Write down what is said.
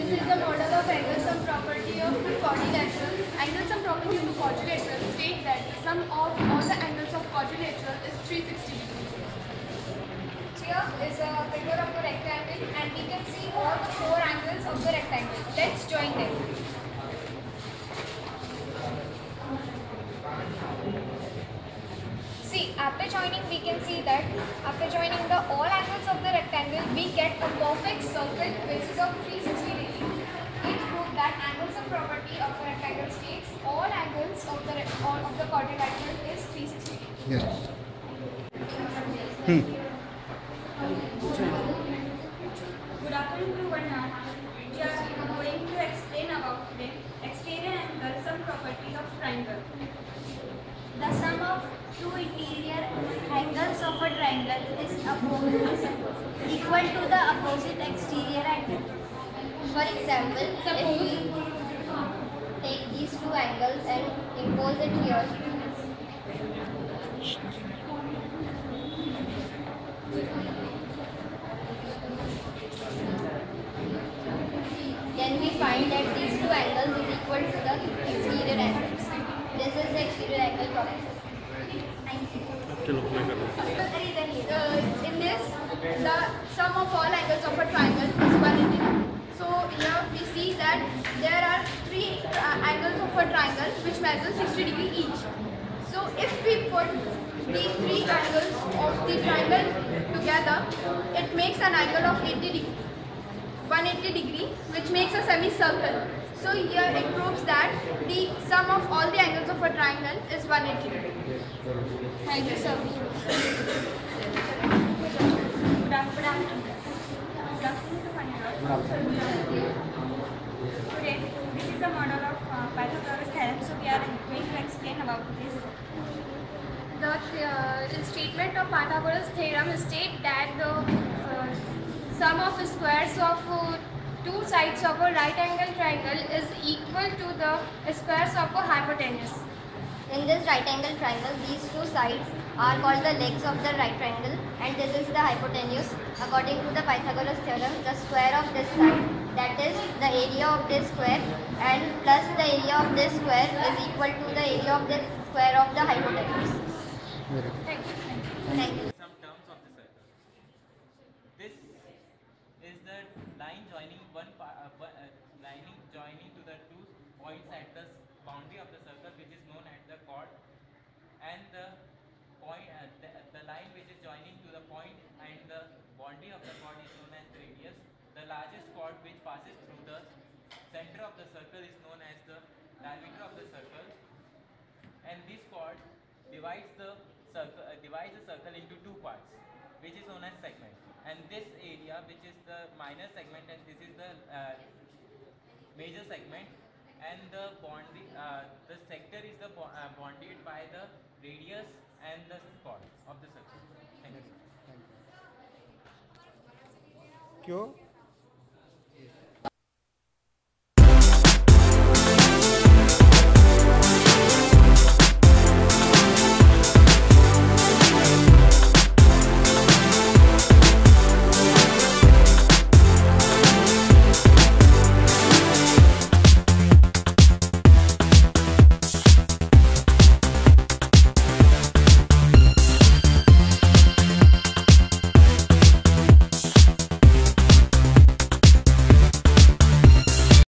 This is the model of angle sum property of quadrilateral. Angle sum property of a quadrilateral state that the sum of all the angles of quadrilateral is 360 degrees. Here is a figure of a rectangle and we can see all the four angles of the rectangle. Let's join them. See, after joining we can see that after joining the all angles of the rectangle we get a perfect circle which is of 360 degrees. It proves that angle sum property of the rectangle states all angles of the quadrilateral is 360 degrees. Yes. Good afternoon to one. We are going to explain about the exterior angle sum property of triangle. The sum of two interior angles of a triangle is equal to the opposite exterior angle. For example, if we take these two angles and impose it here, then we find that these two angles is equal to the exterior angles. This is the exterior angle property. Thank you. In this, the sum of all angles of a triangle is 180. So here we see that there are three angles of a triangle which measure 60 degrees each. So if we put these three angles of the triangle together, it makes an angle of 180 degree, which makes a semicircle. So here it proves that the sum of all the angles of a triangle is 180 degree. Thank you, sir. Good afternoon to one. Today, this is the model of Pythagoras theorem. So we are going to explain about this. The statement of Pythagoras theorem states that the sum of squares of two sides of a right angle triangle is equal to the squares of a hypotenuse. in this right angle triangle, these two sides are called the legs of the right triangle and this is the hypotenuse. According to the Pythagoras theorem, the square of this side, that is the area of this square, and plus the area of this square is equal to the area of the square of the hypotenuse. Thank you. Thank you. Some terms of the circle. This is the line joining joining to the 2 points at the boundary of the circle, which is known as the chord, and the point the line which is joining to the point and the boundary of the chord is known as the radius. The largest chord which passes through the center of the circle is known as the diameter of the circle, and this chord divides the circle into two parts, which is known as segment. And this area, which is the minor segment, and this is the major segment, and the sector is the bounded by the radius and the chord of the circle. Thank you. क्यों